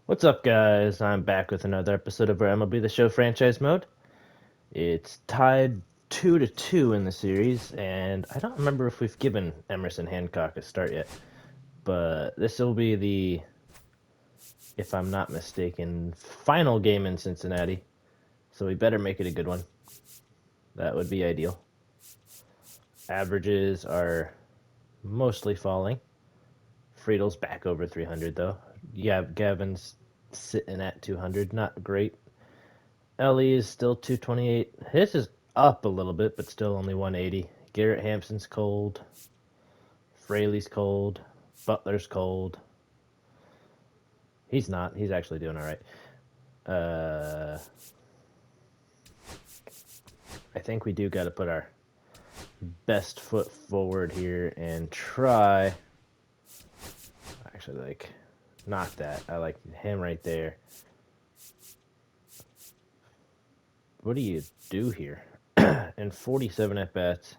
What's up, guys? I'm back with another episode of our MLB The Show franchise mode. It's tied 2-2 in the series, and I don't remember if we've given Emerson Hancock a start yet. But this will be the, if I'm not mistaken, final game in Cincinnati. So we better make it a good one. That would be ideal. Averages are mostly falling. Friedel's back over 300, though. Yeah, Gavin's sitting at 200. Not great. Ellie is still 228. His is up a little bit, but still only 180. Garrett Hampson's cold. Fraley's cold. Butler's cold. He's not. He's actually doing all right. I think we do got to put our best foot forward here and try. Actually, not that. I like him right there. What do you do here? And 47 at bats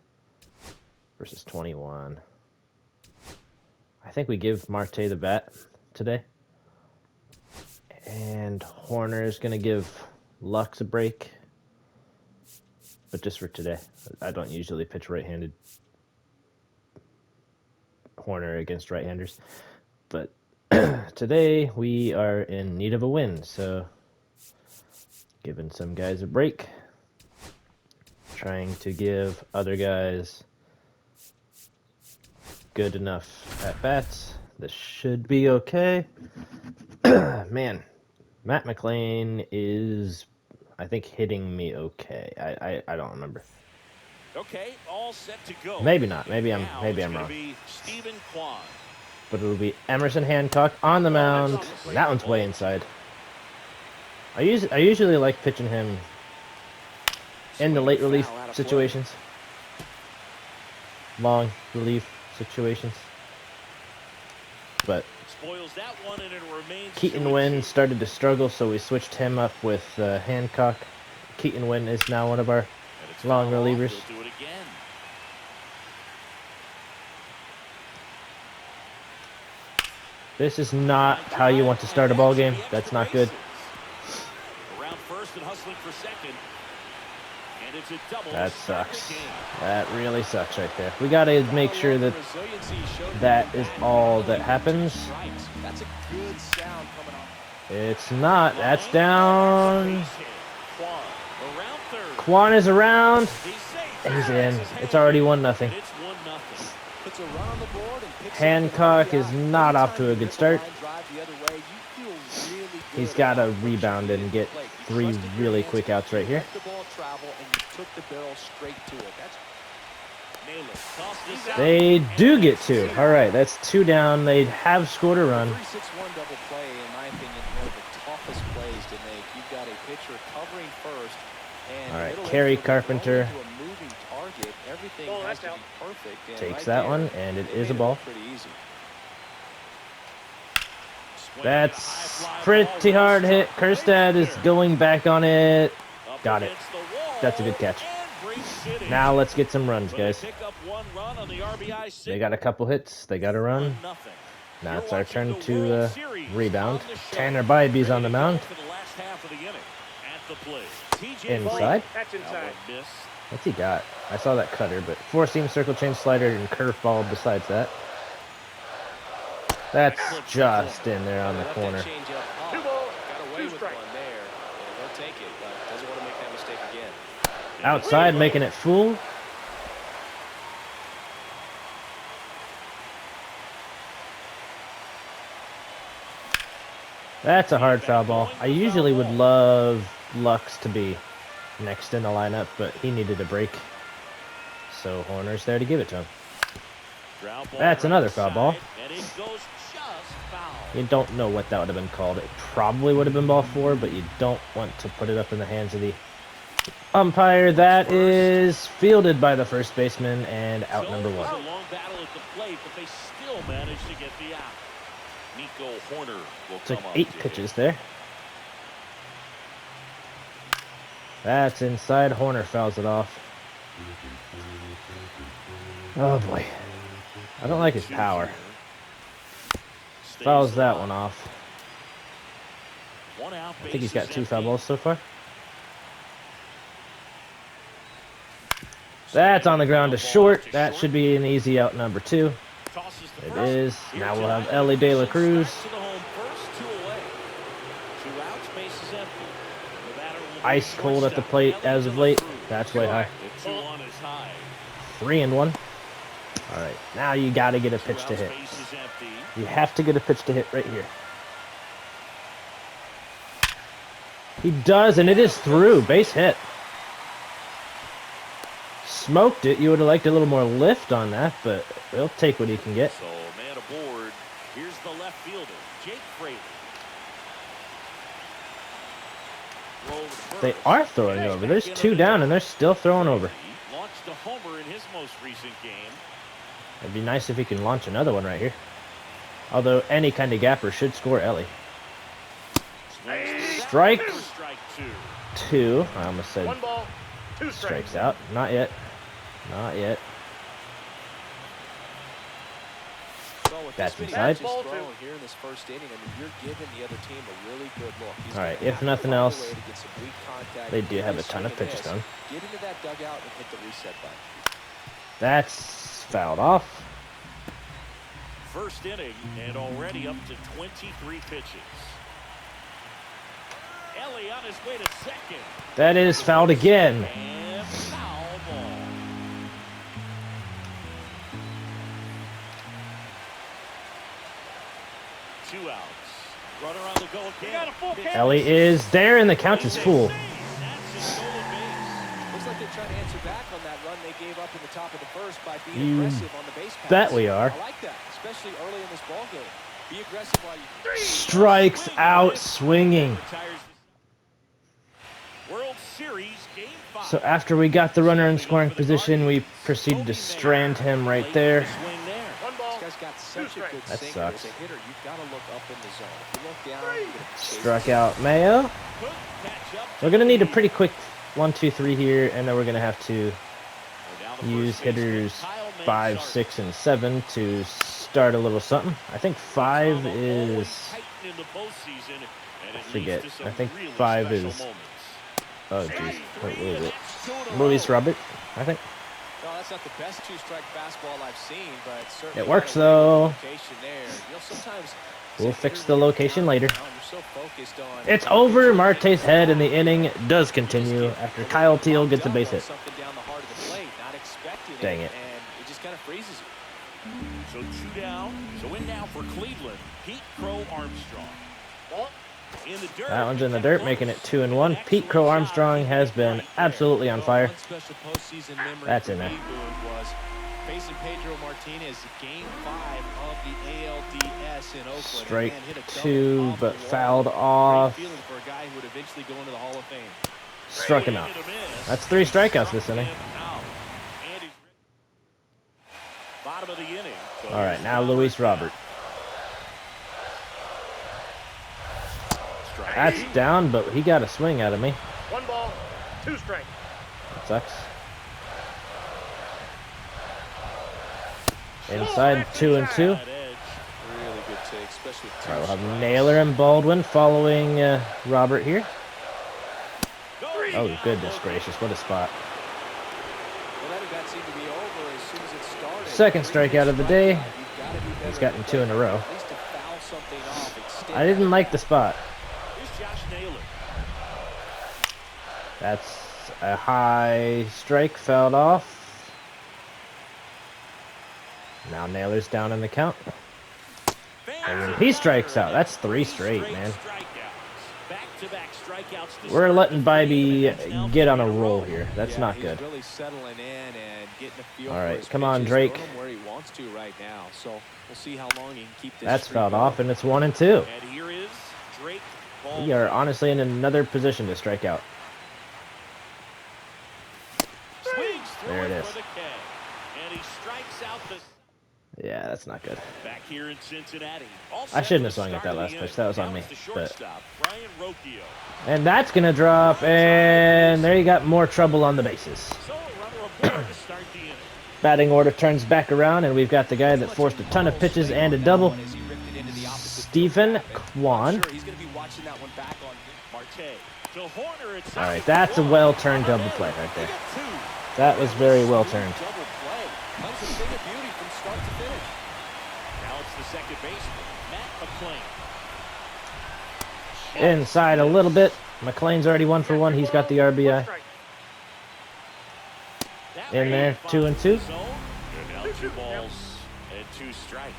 versus 21. I think we give Marte the bat today. And Horner is going to give Lux a break. But just for today. I don't usually pitch right-handed Horner against right-handers. But today we are in need of a win. So giving some guys a break. Trying to give other guys good enough at-bats. This should be okay. Man, Matt McLean is, I think, hitting me okay. I don't remember. Okay, all set to go. Maybe not. Maybe I'm wrong. But it'll be Emerson Hancock on the mound. That one's way inside. I usually like pitching him in the late relief situations. Long relief situations. But Keaton Wynn started to struggle, so we switched him up with Hancock. Keaton Wynn is now one of our long relievers. This is not how you want to start a ball game. That's not good. That sucks. That really sucks right there. We got to make sure that that is all that happens. It's not. That's down. Quan is around. He's in. It's already 1-0. Hancock is not off to a good start. He's got to rebound and get 3 really quick outs right here. They do get 2. All right, that's 2 down. They have scored a run. All right, Kerry Carpenter takes that one, and it is a ball. That's pretty hard hit. Kerstad is going back on it. Got it. That's a good catch. Now let's get some runs, guys. They got a couple hits. They got a run. Now it's our turn to rebound. Tanner Bybee's on the mound. Inside. What's he got? I saw that cutter, but 4-seam, circle change, slider, and curveball besides that. That's just in there on the corner. Outside, making it full. That's a hard foul ball. I usually would love Lux to be next in the lineup, but he needed a break. So Horner's there to give it to him. That's another foul ball. You don't know what that would have been called. It probably would have been ball 4, but you don't want to put it up in the hands of the umpire. That is fielded by the first baseman and out number 1. Took 8 pitches there. That's inside. Horner fouls it off. Oh boy. I don't like his power. Fouls that one off. One out, I think he's got bases 2 foul empty. balls so far. That's on the ground to short. That should be an easy out number 2. Tosses to It first. is. Here Now we'll have tonight, Ellie De La Smacks Cruz. to the home first, 2 away. 2 outs, bases empty. The batter will be Ice cold at the shortstop, plate Ellie as De of La late. Cruz. That's way high. The 2-1 is high. 3-1. All right, now you got to get a 2 pitch to outs, hit. bases empty. You have to get a pitch to hit right here. He does, and it is through. Base hit. Smoked it. You would have liked a little more lift on that, but he'll take what he can get. So, man aboard. Here's the left fielder, Jake Fraley. They are throwing over. There's 2 down, and they're still throwing over. Launched a homer in his most recent game. It'd be nice if he can launch another one right here. Although any kind of gapper should score Ellie. Strike Strike 2. I almost said 1 ball, 2 strikes out. Not yet. Not yet. That's inside. Ball 2. Here in this first inning, I mean, you're giving the other team a really good look. He's All right, gonna if have to nothing find a else, way to get some weak contact, they do have a really ton of swing and pitches miss. done. Get into that dugout and hit the reset button. That's fouled off. First inning and already up to 23 pitches. Ellie on his way to second. That is fouled again. And foul ball. Two outs. Runner on the go again. Ellie is there, and the count is full. That's a stolen base. Looks like they're trying to answer back on that run they gave up in the top of the first by being You aggressive on the base pass. bet we are. I like that, especially early in this ball game. Be aggressive while you... Strikes out swinging. World Series Game 5. So after we got the runner in scoring position, we proceeded to strand him right there. 1 ball, This guy's got such a good That sinker. sucks. As a hitter, you've got to look up in the zone. If you look down, you're going to chase Struck out Mayo. We're going to need a pretty quick 1, 2, 3 here, and then we're going to have to use hitters 5, 6, and 7 to start a little something. I think 5 is... I forget. I think 5 is... Oh, jeez. What was it? Luis Robert, I think. No, that's not the best 2-strike fastball I've seen, but certainly It works, though. location there. You know, sometimes We'll fix the location later. you're so focused on It's over. Marte's head, and the inning does continue after Kyle Teal gets a base hit. something down the heart of the plate, not expecting Dang it. and it just kind of freezes you. So 2 down. So in now for Cleveland, Pete Crow Armstrong. In the dirt. That one's in the dirt, making it 2-1. Pete Crow Armstrong has been absolutely on fire. One special postseason memory That's for in there. me, Boone, was facing Pedro Martinez Game 5 of the ALDS in Oakland. Strike And man, hit a double 2, off but the wall. fouled Great off. feeling for a guy who would eventually go into the Hall of Fame. Struck him out. That's 3 strikeouts this inning. Bottom of the inning. So All right, now Luis Robert. That's down, but he got a swing out of me. 1 ball, 2 strike. That sucks. Inside 2-2. That edge. Really good take, especially with All right, we'll have strikes. Naylor and Baldwin following Robert here. Going Oh, down goodness low. gracious, what a spot. Well, that event seemed to be over as soon as it started. Second strikeout of the day. You've got to be better He's gotten at 2 in a row. At least to foul something off, extend I didn't that like the spot. Here's Josh Naylor. That's a high strike, fouled off. Now Naylor's down in the count. And he strikes out. That's 3 straight, man. Back-to-back strikeouts to We're start letting the Bybee third. get on a roll here. That's Yeah, not he's good. really settling in and getting a feel All for right, his come on, pitches, Drake. throwing 'em where he wants to right now. So we'll see how long he can keep this. That's streak fouled going. off, and it's 1-2. And here is Drake. We are honestly in another position to strike out. Swings through There it it is. for the K. And he strikes out the Yeah, that's not good. back here in Cincinnati. All I set shouldn't for have the swung at start that of the last pitch. inning. That was on Now me, it's the but- shortstop, Brian Rocchio. And that's going to drop, and there you got more trouble on the bases. So a runner aboard to start the inning. Batting order turns back around, and we've got the guy that forced a ton of pitches and a double. Stephen Kwan. I'm sure he's going to be watching that one back on Marte to Horner. It's All right, that's a well-turned double play right there. That was very well turned. double play. That's a thing of beauty from start to finish. Now it's the second baseman, Matt McClain. Inside a little bit. McLean's already 1 for 1. He's got the RBI. In there, 2 and 2. Now 2 balls and 2 strikes.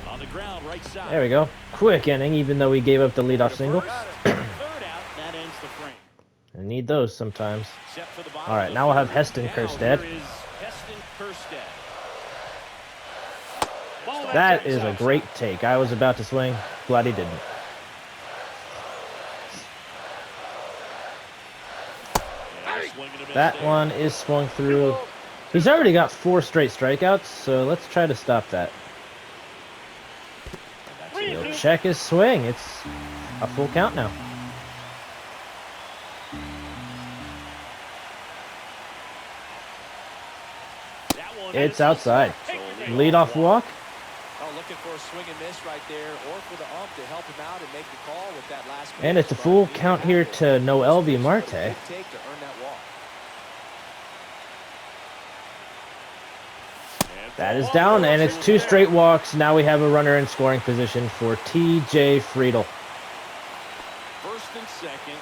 On the ground, right side. There we go. Quick inning, even though we gave up the leadoff single. Third out, that ends the frame. I need those sometimes. Set for the bottom All of right, the now we'll have third. Heston Now Kjerstad. here is Heston Kjerstad. That is a great take. I was about to swing. Glad he didn't. That one is swung through. He's already got 4 straight strikeouts, so let's try to stop that. He'll check his swing. It's a full count now. It's outside. Leadoff walk. Oh, looking for a swing and miss right there, or for the ump to help him out and make the call with that last. And it's a full count here to MLB Marte. Take to earn that walk. That is down, and it's 2 straight walks. Now we have a runner in scoring position for T.J. Friedel. First and second,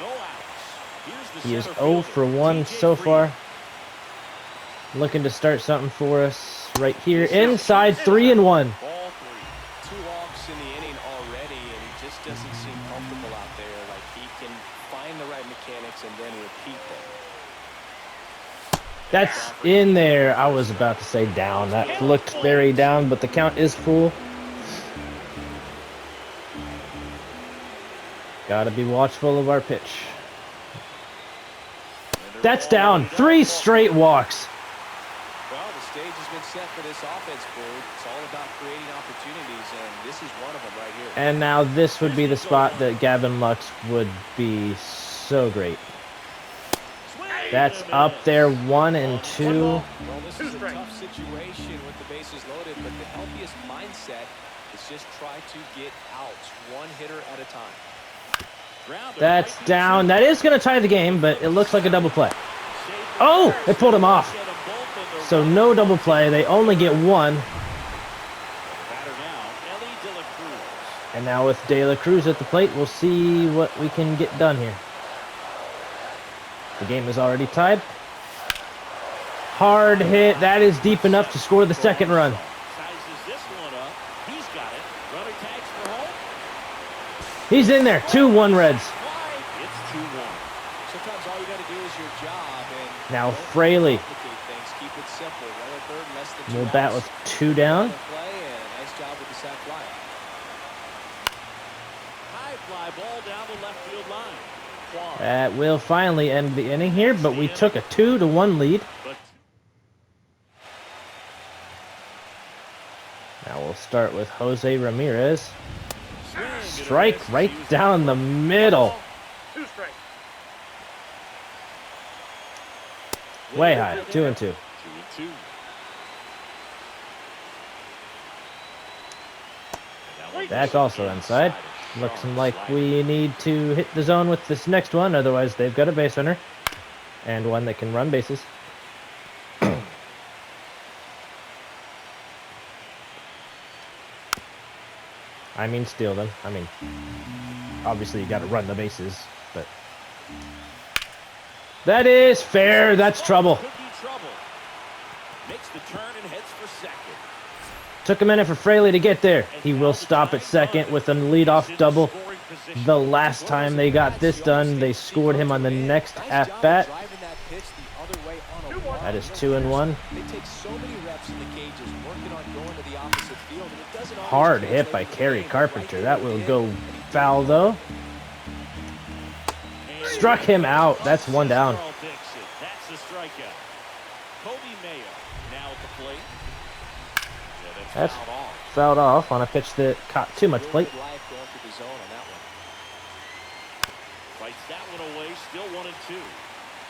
no outs. Here's the He is center 0 fielder, for 1 T.J. so Friedel. far. Looking to start something for us right here. Inside, 3 and 1. Ball 3. 2 walks in the inning already, and he just doesn't seem comfortable out there. Like he can find the right mechanics and then repeat them. That's in there. I was about to say down. That looked very down, but the count is full. Gotta be watchful of our pitch. That's down. 3 straight walks. Well, the stage has been set for this offense, Boo. It's all about creating opportunities, and this is one of them right here. And now this would be the spot that Gavin Lux would be so great. That's up there, 1 and 2. Well, this is a tough situation with the bases loaded, but the healthiest mindset is just try to get outs, 1 hitter at a time. That's down. That is going to tie the game, but it looks like a double play. Oh, they pulled him off. So no double play. They only get 1. And now with De La Cruz at the plate, we'll see what we can get done here. The game is already tied. Hard hit. That is deep enough to score the second run. He's in there. 2-1 Reds. It's 2-1. Sometimes all you got to do is your job. And Now Fraley keep it simple. Runner third, less than 2 will bat with 2 down. play, and nice job with the sac fly. High fly ball down the left field line. That will finally end the inning here, but we took a 2-1 lead. Now we'll start with Jose Ramirez. Strike right down the middle. 2 strikes. Way high. 2 and 2. 2-2. That's also inside. Looks like we need to hit the zone with this next one, otherwise they've got a base runner and one that can run bases. I mean steal them. I mean, obviously you got to run the bases, but that is fair. That's trouble. Could be trouble. Makes the turn and heads for second. Took a minute for Fraley to get there. He will stop at second with a leadoff double. The last time they got this done, they scored him on the next at-bat. That is 2-1. Hard hit by Kerry Carpenter. That will go foul, though. Struck him out. That's 1 down. That's the strikeout. Kobe Mayo now at the plate. That's fouled off on a pitch that caught too much plate. Fights that one away. Still 1 and 2.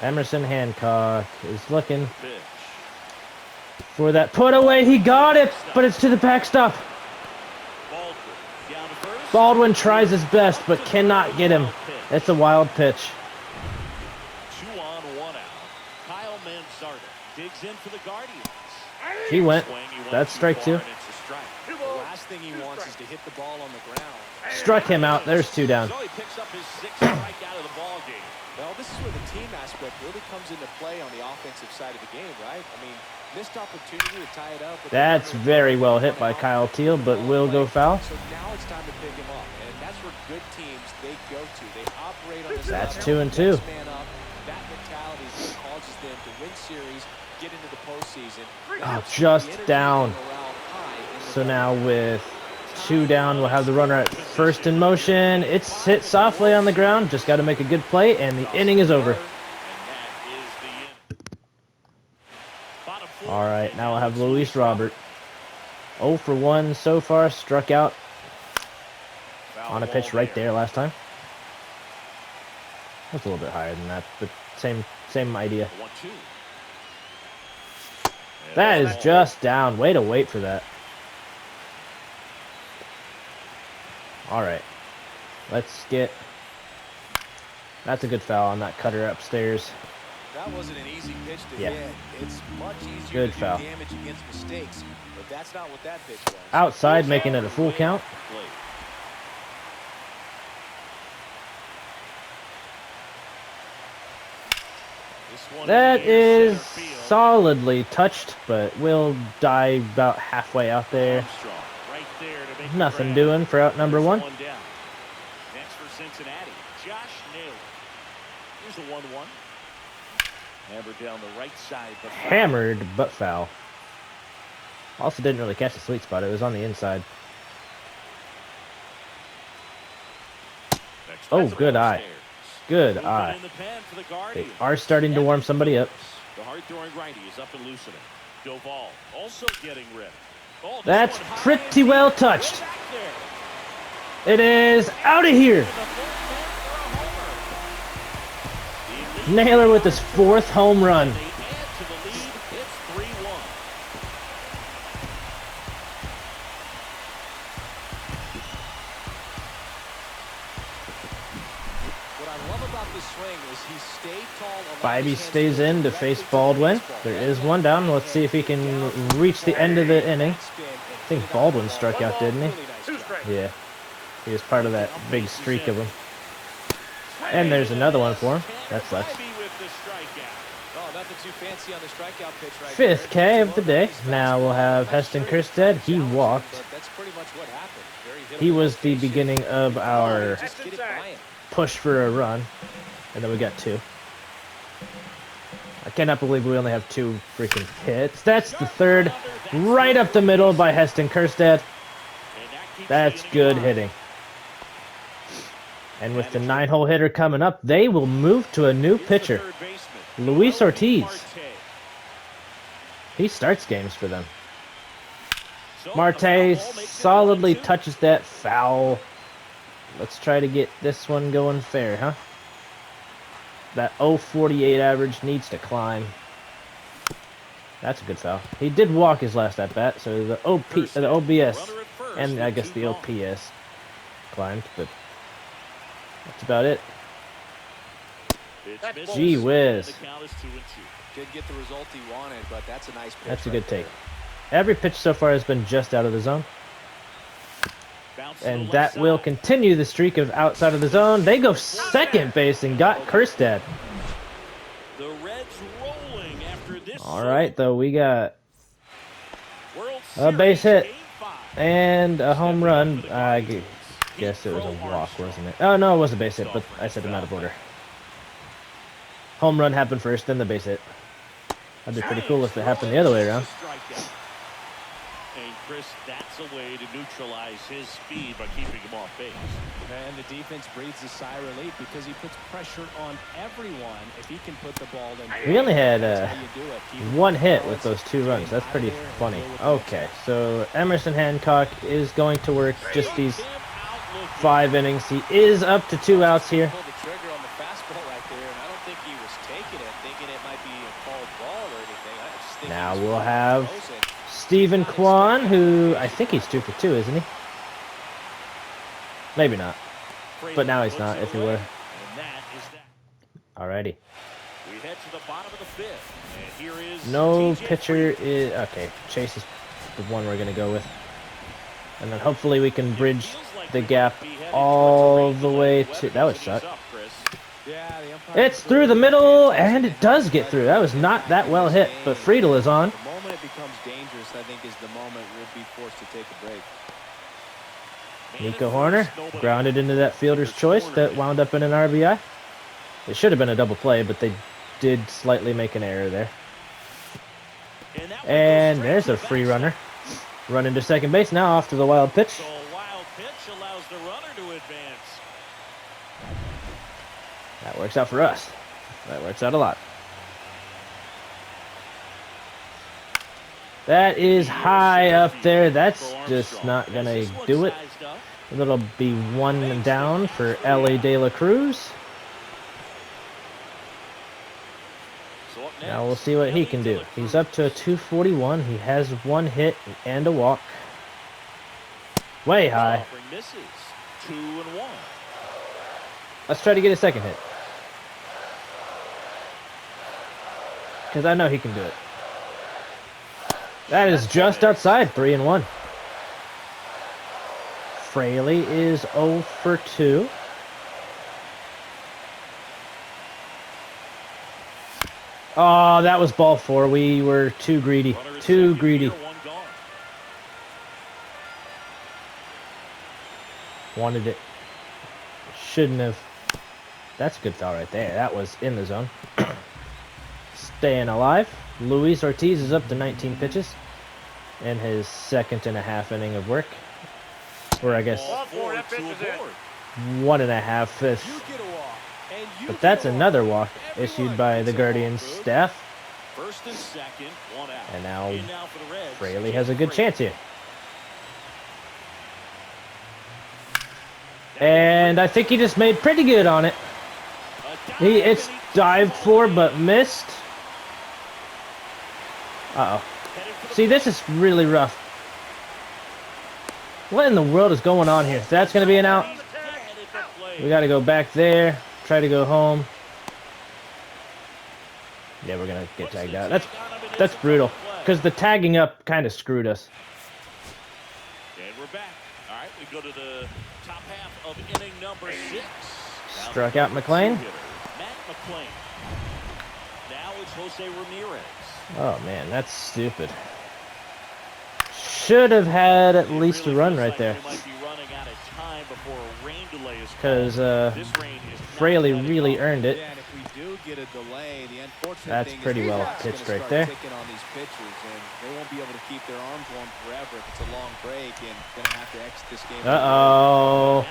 Emerson Hancock is looking. Pitch. For that put away, he got it, but it's to the backstop. Baldwin down to first. Baldwin tries his best, but cannot get him. It's a wild pitch. 2 on, 1 out. Kyle Manzardo digs in for the Guardians. He went. Swing, he went That's too strike far, 2. and it's a strike. The last thing he wants is to hit the ball on the ground. Struck him out. There's 2 down. So he picks up his 6th strikeout of the ball game. Well, this is where the team aspect really comes into play on the offensive side of the game, right? I mean, missed opportunity to tie it up. That's very well hit by Kyle Teal, but will go foul. So now it's time to pick him up, and that's where good teams they go to. They operate on this. That's level. 2 and 2. Next man up. That mentality is what causes them to win series, get into the postseason. Oh, just down. So now with 2 down, we'll have the runner at first in motion. It's hit softly on the ground. Just got to make a good play, and the inning is over. All right, now we'll have Luis Robert. 0 for 1 so far. Struck out on a pitch right there last time. That's a little bit higher than that, but same idea. 1-2. That is just down. Way to wait for that. All right. Let's get... That's a good foul on that cutter upstairs. That wasn't an easy pitch to Yeah. hit. It's much easier Good to do foul. damage against mistakes, but that's not what that pitch was. Outside, making it a full count. That is solidly touched, but will die about halfway out there. Nothing doing for out number 1. Next for Cincinnati, Josh Naylor. Here's a 1-1. Hammered down the right side, but Hammered, but foul. Also didn't really catch the sweet spot. It was on the inside. Oh, good eye. Good eye. They are starting to warm somebody up. The hard-throwing righty is up and loosening. Doval also getting rid. Oh, That's pretty well touched. It is out of here. Naylor with his 4th home run. They add to the lead. It's 3-1. What I love about this swing is he stayed tall. Bybee stays in to face Baldwin. There is 1 down. Let's see if he can reach the end of the inning. I think Baldwin struck out, didn't he? 2 strikes. Yeah. He was part of that big streak of them. And there's another one for him. That sucks. Oh, nothing too fancy on the strikeout pitch right 5th there. K of the day. Now we'll have Heston Kjerstad. He walked. But that's pretty much what happened. Very hittable He was the rotation. beginning of our Just get it by him. push for a run. And then we got 2. I cannot believe we only have 2 freaking hits. That's the 3rd. Right up the middle by Heston Kjerstad. That's good hitting. And with the 9-hole hitter coming up, they will move to a new pitcher. Luis Ortiz. He starts games for them. Marte solidly touches that foul. Let's try to get this one going fair, huh? That 0.48 average needs to climb. That's a good foul. He did walk his last at bat, so the OBS and I guess the OPS climbed, but that's about it. Gee whiz. Did get the result he wanted, but that's a nice pitch. That's a right good take. there. Every pitch so far has been just out of the zone. And that will continue the streak of outside of the zone. They go second base and got Kjerstad. The Reds rolling after this. All right, though, we got World a base Series hit Game 5. and a home run. I guess it was a walk, wasn't it? Oh, no, it was a base hit, but I said them out of order. Home run happened first, then the base hit. That'd be pretty cool if it happened the other way around. And Chris, that's a way to neutralize his speed by keeping him off base. And the defense breathes a sigh of relief because he puts pressure on everyone if he can put the ball in. We only had That's how you do it. Keep 1 hit with those 2 runs. That's pretty funny. Okay, so Emerson Hancock is going to work just these 5 innings. He is up to 2 outs here. Pulled the trigger on the fastball right there, and I don't think he was taking it, thinking it might be a called ball or anything. I just think he Now was we'll focused have closing. Stephen Kwan, who I think he's 2 for 2, isn't he? Maybe not. But now he's not, if he were. And that is that. Alrighty. We head to the bottom of the fifth. And here is No TJ pitcher is... Okay, Chase is the one we're going to go with. And then hopefully we can bridge the gap all the way to... That would suck. Yeah, the umpire It's through the middle, and it does get through. That was not that well hit, but Friedel is on. The moment it becomes dangerous, I think, is the moment we'll be forced to take a break. Nico Horner grounded into that fielder's choice that wound up in an RBI. It should have been a double play, but they did slightly make an error there. And there's their free runner. Running to second base now off to the wild pitch. So a wild pitch allows the runner to advance. That works out for us. That works out a lot. That is high up there. That's just not going to do it. It'll be one down for Ellie De La Cruz. Now we'll see what he can do. He's up to a 241. He has one hit and a walk. Way high. Misses. 2-1. Let's try to get a second hit. Because I know he can do it. That is just outside. 3-1. Fraley is 0 for 2. Oh, that was ball 4. We were too greedy. Too greedy. Wanted it. Shouldn't have. That's a good foul right there. That was in the zone. Staying alive. Luis Ortiz is up to 19 pitches in his 2.5 inning of work. Or I guess 1.5 fifths. But that's another walk issued by the Guardians staff. First and second, one out. And now Fraley has a good chance here. And I think he just made pretty good on it. It's dived for but missed. Uh-oh. See, this is really rough. What in the world is going on here? That's going to be an out. We got to go back there. Try to go home. Yeah, we're going to get tagged out. That's brutal. Because the tagging up kind of screwed us. And we're back. All right, we go to the top half of inning number 6. Struck out McLean. Matt McLean. Now it's Jose Ramirez. Oh, man, that's stupid. Should have had at least a run right there. Because Fraley really earned it. That's pretty well pitched right there. Uh-oh.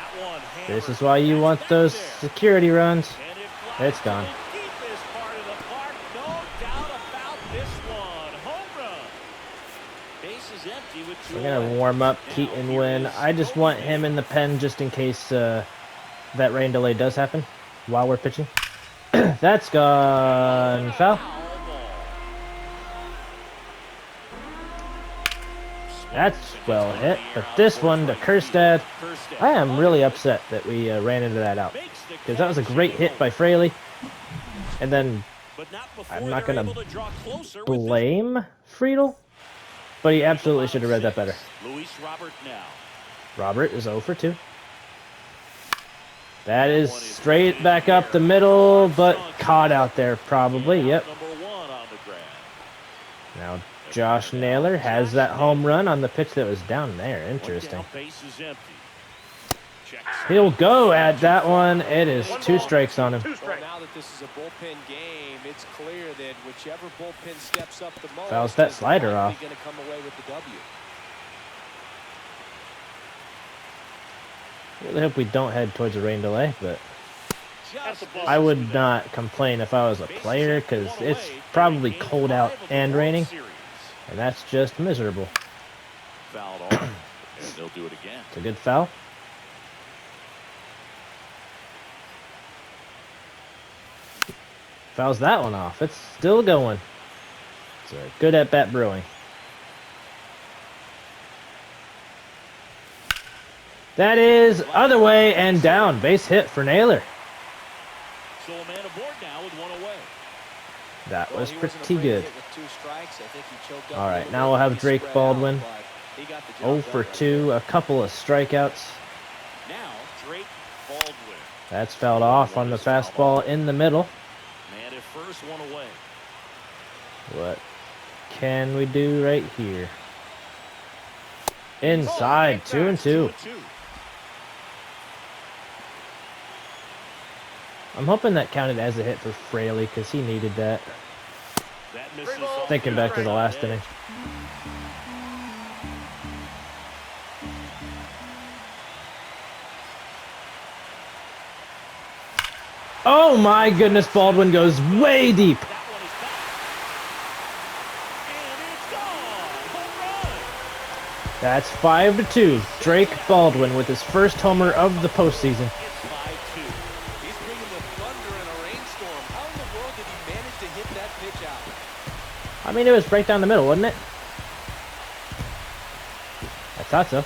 This is why you want those security runs. It's gone. We're going to warm up Keaton Wynn. I just want him in the pen just in case that rain delay does happen while we're pitching. That's gone foul. That's well hit. But this one to Kerstad. I am really upset that we ran into that out. Because that was a great hit by Fraley. And then I'm not going to blame Friedel. But he absolutely should have read that better. Robert is 0 for 2. That is straight back up the middle, but caught out there probably. Yep. Now Josh Naylor has that home run on the pitch that was down there. Interesting. He'll go at that one. It is 2 strikes on him. Well, now that this is a bullpen game, it's clear that whichever bullpen steps up the most fouls that slider off. Going to come away with the W. Really hope we don't head towards a rain delay, but I would not complain if I was a player because it's probably cold out and raining, and that's just miserable. Fouled off, and they'll do it again. It's a good foul. Fouls that one off. It's still going. It's a good at-bat brewing. That is other way and down. Base hit for Naylor. So a man aboard now with one away. That Well, was he wasn't pretty afraid to good. hit with 2 strikes. I think he choked up All a right, little now bit we'll when have he Drake spread Baldwin. out, but he got the job 0 done for right 2, a couple of strikeouts. Now Drake Baldwin. That's fouled off on the fastball in the middle. Man at first, one away. What can we do right here? Inside, 2-2. I'm hoping that counted as a hit for Fraley because he needed that. That misses Three balls, off Thinking the back to the last edge. inning. Oh my goodness, Baldwin goes way deep. That one is back. And it's gone. Home run. That's 5-2. Drake Baldwin with his first homer of the postseason. It's 5-2. He's bringing the thunder in a rainstorm. How in the world did he manage to hit that pitch out? I mean, it was right down the middle, wasn't it? I thought so.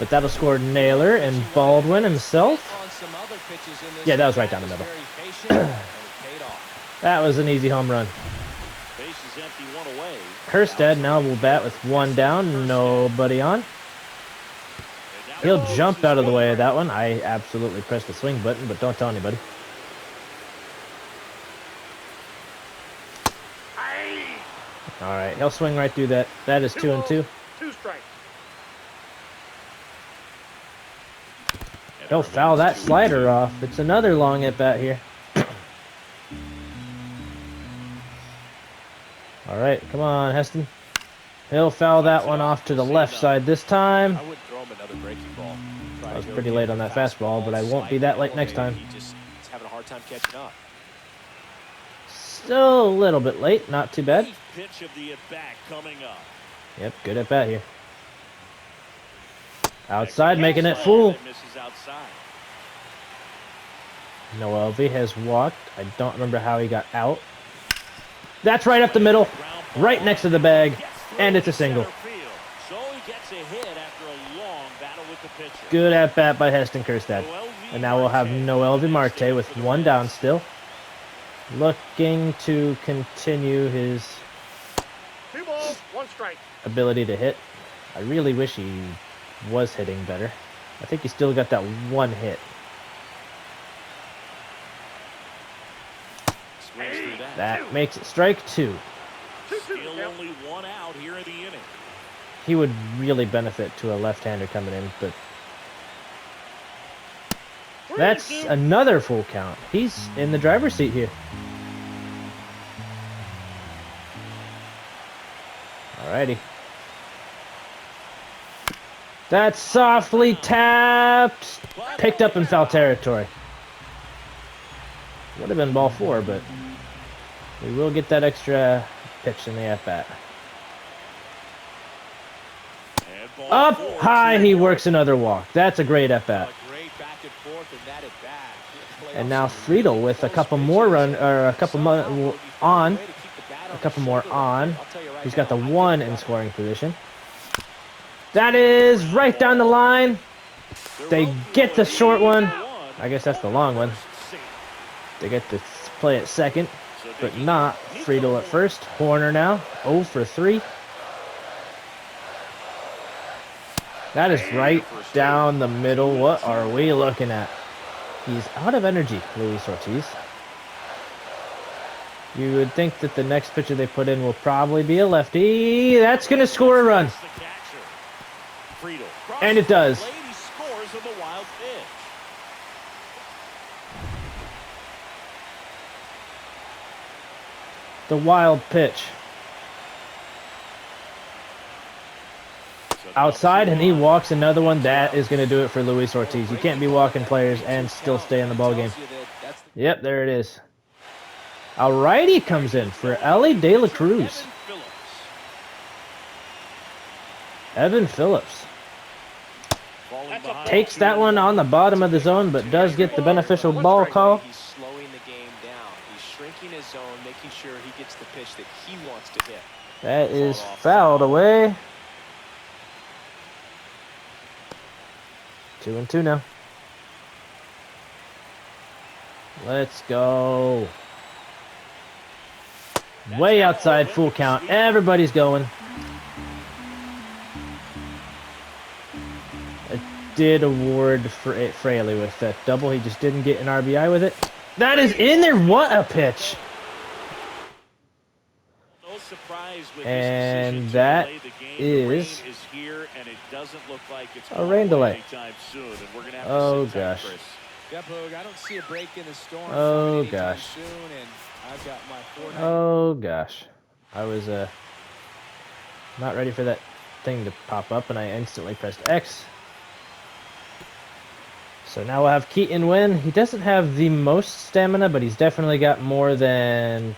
But that'll score Naylor and Baldwin himself. On some other pitches in this Yeah, that was right down the middle. very patient, and it paid off. That was an easy home run. Base is empty, one away. Kerstad now will bat with 1 down, nobody on. He'll jump out of the way of that one. I absolutely pressed the swing button, but don't tell anybody. All right, he'll swing right through that. That is 2-2. 2 strikes. He'll foul that slider off. It's another long at bat here. All right, come on, Heston. He'll foul that one off to the left side this time. I would throw him another breaking ball. Try I was to go pretty get late the on that fastball, but I won't be slightly that late next elevated. time. He just is having a hard time catching up. Still a little bit late, not too bad. Eighth pitch of the at-bat coming up. Yep, good at bat here. Outside, making it full. That misses outside. Noel V has walked. I don't remember how he got out. That's right up the middle, right next to the bag, and it's a single. So he gets a hit after a long battle with the pitcher. Good at bat by Heston Kerstad. And now we'll have Noel V Marte with 1 down still. Looking to continue his 2 balls, 1 strike. ability to hit. I really wish he was hitting better. I think he still got that 1 hit. Swings through that. That makes it strike 2. 2-2. Still only 1 out here in the inning. He would really benefit to a left-hander coming in, but that's another full count. He's in the driver's seat here. Alrighty. That's softly tapped. Picked up in foul territory. Would have been ball 4, but we will get that extra pitch in the at-bat. And ball Up 4, high, he works another walk. That's a great at-bat. A great back and forth in that at bat. And now Friedel with a couple more on. He's got the 1 in scoring position. That is right down the line. They get the short one. I guess that's the long one. They get to play at second, but not Friedel at first. Horner now, 0 for 3. That is right down the middle. What are we looking at? He's out of energy, Luis Ortiz. You would think that the next pitcher they put in will probably be a lefty. That's going to score a run. And it does. He scores on the wild pitch. The wild pitch. Outside, and he walks another one. That is going to do it for Luis Ortiz. You can't be walking players and still stay in the ballgame. Yep, there it is. A righty comes in for Ellie De La Cruz. Evan Phillips takes that one on the bottom of the zone, but does get the beneficial ball call. He's slowing the game down. He's shrinking his zone, making sure he gets the pitch that he wants to hit. That is fouled away. 2-2 now. Let's go. Way outside, full count. Everybody's going. I did award for Fraley with that double. He just didn't get an RBI with it. That is in there. What a pitch. No surprise with And this that decision to delay the game. is The rain is here, and it doesn't look like it's a going rain away delay. anytime soon. And we're gonna have Oh, to sit tight, gosh. Chris. Yeah, Boog, I don't see a break in the storm Oh, coming anytime gosh. soon, and I've got my 4-9. Oh gosh, I was not ready for that thing to pop up, and I instantly pressed X. So now we'll have Keaton win. He doesn't have the most stamina, but he's definitely got more than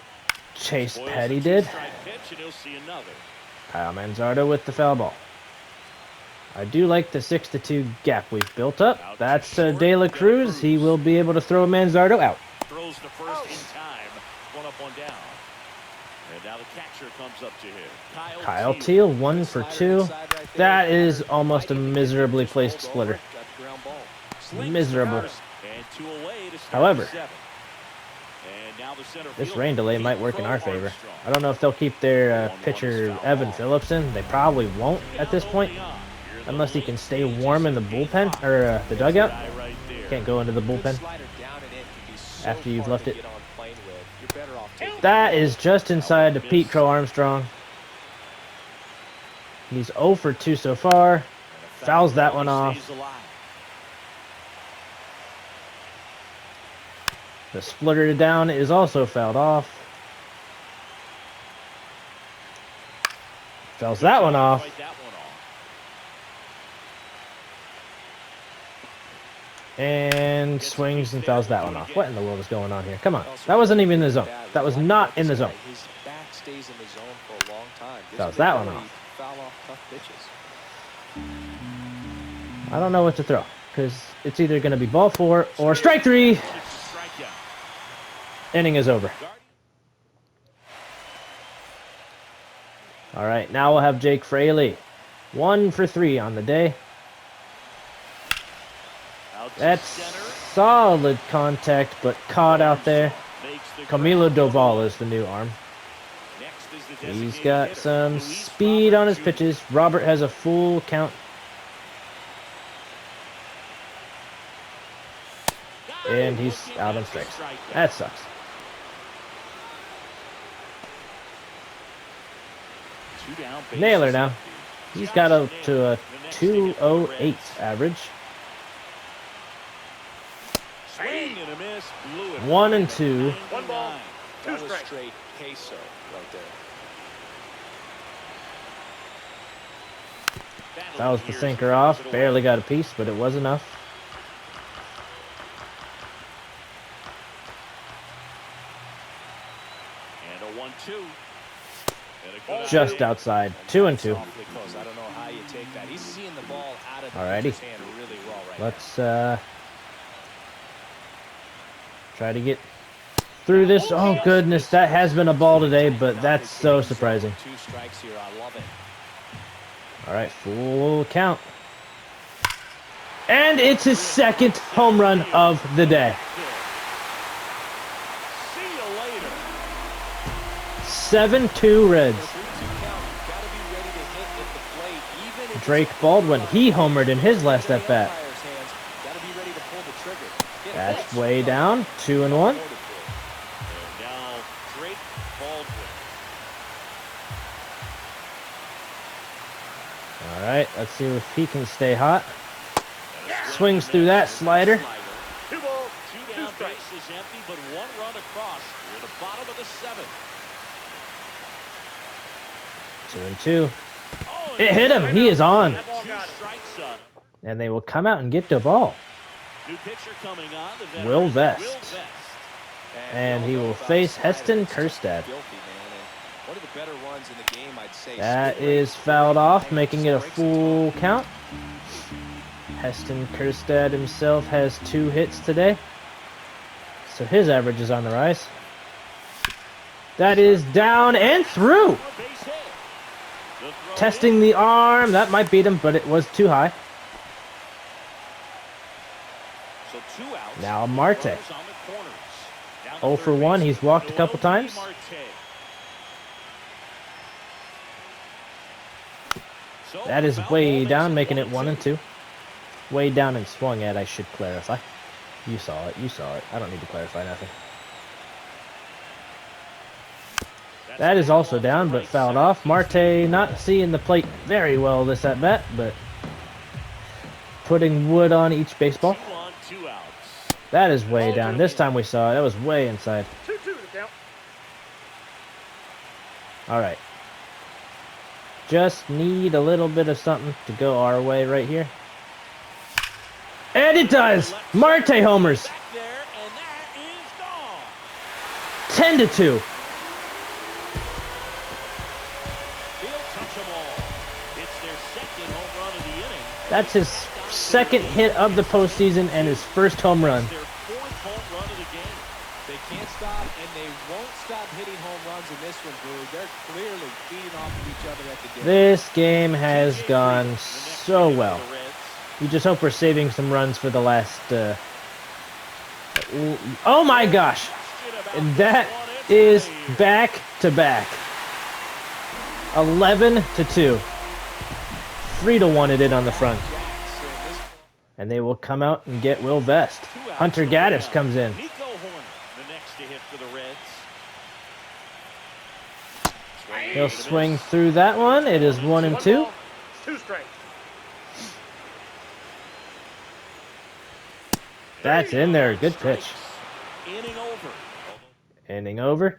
Chase Boyle's Petty a did. two-strike pitch, and he'll see another. Kyle Manzardo with the foul ball. I do like the 6-2 gap we've built up. That's De La Cruz. He will be able to throw Manzardo out. Throws the first in time. One up, one down. And now the catcher comes up to him. Kyle Teal, 1 for 2. That is almost a miserably placed splitter. Miserable. And two away to start However, the seventh. And now the center this fielder, rain delay might Pete work in our Crow favor. Armstrong. I don't know if they'll keep their 1-1 pitcher is foul Evan ball. Phillips in. They probably won't at this point, unless he can stay warm in the bullpen or the dugout. Can't go into the bullpen after you've left it. That is just inside to Pete Crow Armstrong. He's 0 for 2 so far. Fouls that one off. The splitter down is also fouled off. Fouls that one off. And swings and fouls that one off. What in the world is going on here? Come on. That wasn't even in the zone. That was not in the zone. His back stays in the zone for a long time. Fouls that one off. Foul off tough pitches. I don't know what to throw, because it's either going to be ball 4 or strike 3. Inning is over. All right, now we'll have Jake Fraley. 1 for 3 on the day. That's solid contact, but caught out there. Camilo Doval is the new arm. He's got some speed on his pitches. Robert has a full count. And he's out on strikes. That sucks. Naylor now. He's got up to a 208 average. Swing and a miss. Blew it. 1 and 2. 1 ball, 2 That was strikes. straight queso right there. That was the sinker off. Barely got a piece, but it was enough. And a 1-2. Just outside. 2 and 2. Awfully close. I don't know how you take that. He's seeing the ball out of the Alrighty. pitcher's hand really well right Let's try to get through this. Oh goodness, that has been a ball today, but that's so surprising. 2 strikes here. I love it. All right, full count. And it's his second home run of the day. See you later. 7-2 Reds. 3-2 count. You've got to be ready to hit at the plate, even if Drake Baldwin, he homered in his last at bat. got to be ready to pull the trigger. Get That's hits. way down. 2 and 1. And now Drake Baldwin. All right, let's see if he can stay hot. Swings through that slider. 2 balls, 2 2 down, strikes. base is empty, but 1 run across. We're at the bottom of the 7th. 2 and 2. Oh, It hit him. He is on. That ball 2 got it. strikes on. And they will come out and get the ball. New pitcher coming on. The veteran, Will Vest. Will Vest. And he will face Heston Kjerstad. Guilty, man. And one of the better runs in the game, I'd say. That is fouled off, making it a full count. Heston Kjerstad himself has 2 hits today, so his average is on the rise. That is down and through. Base hit. The throw Testing the arm. That might beat him, but it was too high. So 2 outs. Now Marte. Runners on the corners. Down the 0 for third 1. baseman, He's walked a couple Noel times. Marte. So That is foul way ball down, makes making it 1 and 2. 2. Way down and swung at, I should clarify. You saw it. You saw it. I don't need to clarify nothing. That is also down, but fouled off. Marte not seeing the plate very well this at bat, but putting wood on each baseball. 2 on, 2 outs. That is way down. This time we saw it. That was way inside. 2-2 to count. All right. Just need a little bit of something to go our way right here. And it does! Marte homers! Back there, and that is gone. 10 to 2. He'll touch them all. It's their second home run of the inning. That's his second hit of the postseason and his first home run. It's their 4th home run of the game. They can't stop, and they won't stop hitting home runs in this one, Drew. They're clearly feeding off of each other at the game. This game has gone so well. You just hope we're saving some runs for the last... oh my gosh! And that is back to back. 11 to 2. 3 to 1 it did on the front. And they will come out and get Will Vest. Hunter Gaddis comes in. Nico Horner, the next to hit for the Reds. He'll swing through that one. It is 1 and 2. 2 straight. That's in there. Good pitch. Inning over. Inning over.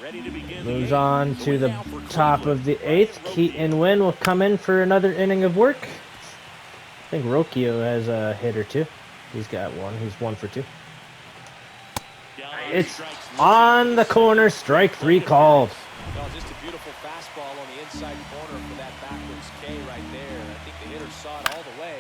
Ready to begin. Moves on to the top of the 8th. Keaton Wynn will come in for another inning of work. I think Rocchio has a hit or two. He's got one. He's 1 for 2. It's on the corner. Strike 3 called. Well, just a beautiful fastball on the inside corner for that backwards K right there. I think the hitter saw it all the way.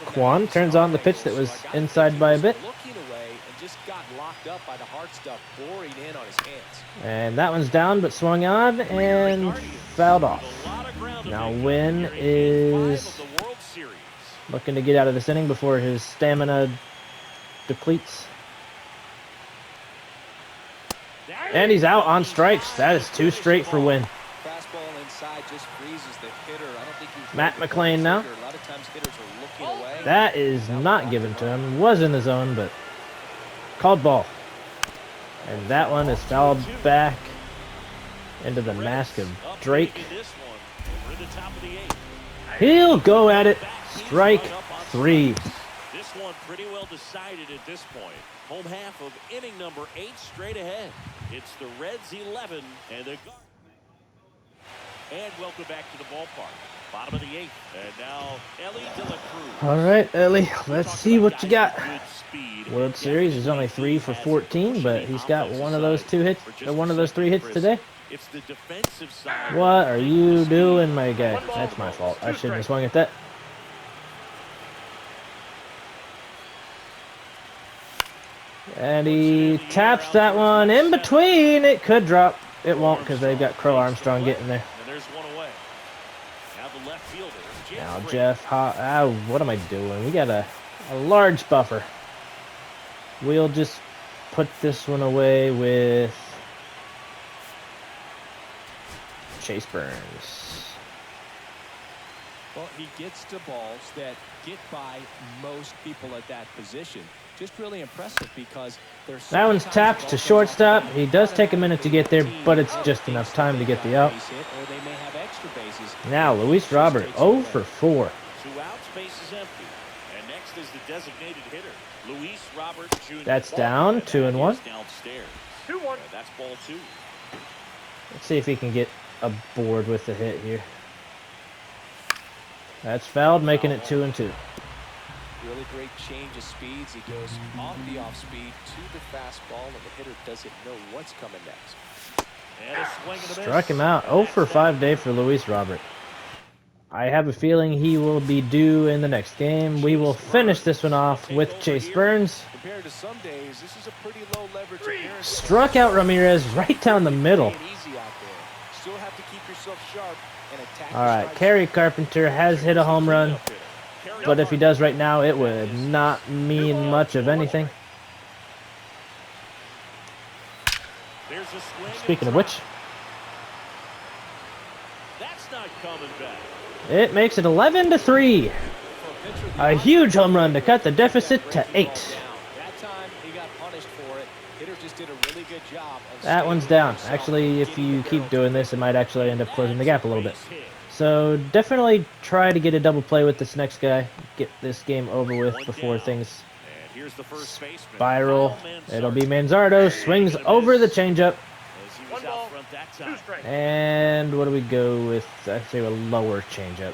Quan turns on the pitch that was inside by a bit. Looking away and just got locked up by the hard stuff pouring in on his hands. And that one's down but swung on and fouled off. Now Wynn is looking to get out of this inning before his stamina depletes. And he's out on strikes. That is 2 straight for Wynn. Fastball inside just freezes the hitter. I don't think he's Matt McLean now. A lot of times hitters are looking away. That is not given to him. Was in the zone, but called ball. And that one is fouled back into the mask of Drake. He'll go at it. Strike 3. This one pretty well decided at this point. Home half of inning number 8 straight ahead. It's the Reds 11 and the Guardians. And welcome back to the ballpark. Bottom of the 8th. And now Ellie De La Cruz. All right, Ellie, let's see what you got. World Series is only 3 for 14, but he's got one of those 2 hits, or one of those 3 hits today. It's the defensive side. What are you doing, my guy? That's my fault. I shouldn't have swung at that. And he taps that one in between. It could drop. It won't because they've got Crow Armstrong getting there. And there's one away. Now the left fielder. Now Jeff, what am I doing? We got a large buffer. We'll just put this one away with Chase Burns. Well, he gets to balls that get by most people at that position. Just really impressive because there's that one's tapped to shortstop. He does take a minute to get there, but it's just enough time to get the out. Now Luis Robert, 0 for 4. 2 outs, base is empty. And next is the designated hitter, Luis Robert Jr. That's down, 2 and 1. Downstairs. 2-1. That's ball 2. Let's see if he can get aboard with the hit here. That's fouled, making it 2 and 2. Really great change of speeds. He goes off the off speed to the fastball, and the hitter doesn't know what's coming next. And a swing and a miss. Struck him out. 0 for 5 day for Luis Robert. I have a feeling he will be due in the next game. We will finish this one off with Chase Burns. Compared to some days, this is a pretty low leverage appearance. Struck out Ramirez right down the middle. Easy out there. Still have to keep yourself sharp and attack. All right, Kerry Carpenter has hit a home run. but if he does right now, it would not mean much of anything. There's a swing. Speaking of which, That's not coming back. it makes it 11-3. A huge home run to cut the deficit to 8. That time he got punished for it. Hitter just did a really good job of That one's down. Actually, if you keep doing this, it might actually end up closing the gap a little bit. So definitely try to get a double play with this next guy. Get this game over with before things And here's the first baseman. spiral. Kyle It'll be Manzardo. Manzardo. Swings over the changeup. As he was One out ball, front that 2 time. strikes. And what do we go with? I'd say a lower changeup.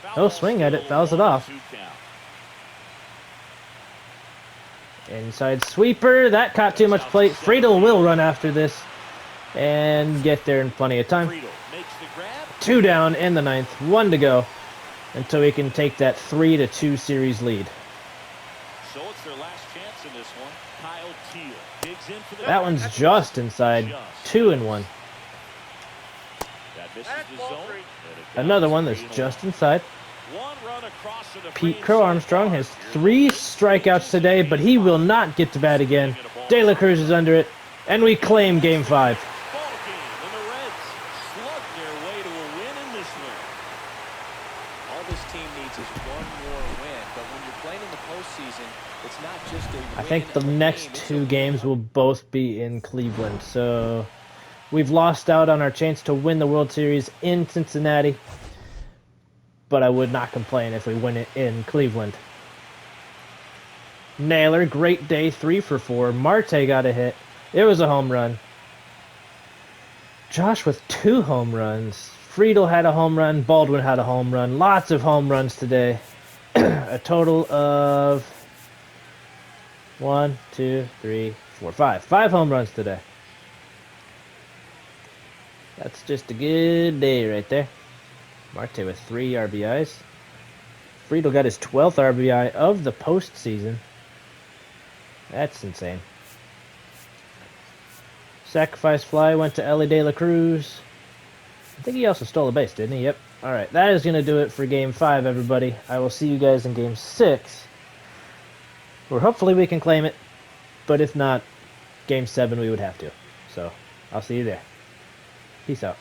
Foul Oh, ball swing at it. still Fouls it off. 1-2 count. Inside sweeper. That caught too much plate. Friedel will run after this and get there in plenty of time. Friedel makes the grab. 2 down in the 9th. 1 to go until we can take that 3-2 series lead. So it's their last chance in this one. Kyle Teal digs in for the That one's just inside. 2-1. That misses That's the ball zone. 3. And it Another counts one that's 3-1. just inside. One run across to the Pete frame Crow so Armstrong far. has 3 strikeouts today, but he will not get to bat again. De La Cruz is under it, and we claim Game 5. Ball game, and the Reds slug their way to a win in this one. All this team needs is one more win. But when you're playing in the postseason, it's not just a win. I think the of a next game, it's 2 a games win. will both be in Cleveland, so we've lost out on our chance to win the World Series in Cincinnati, but I would not complain if we win it in Cleveland. Naylor, great day, 3 for 4. Marte got a hit. It was a home run. Josh with 2 home runs. Friedel had a home run. Baldwin had a home run. Lots of home runs today. A total of 1, 2, 3, 4, 5. 5 home runs today. That's just a good day right there. Marte with 3 RBIs. Friedel got his 12th RBI of the postseason. That's insane. Sacrifice fly went to Ellie De La Cruz. I think he also stole a base, didn't he? Yep. Alright, that is going to do it for Game 5, everybody. I will see you guys in Game 6, where hopefully we can claim it. But if not, Game 7 we would have to. So, I'll see you there. Peace out.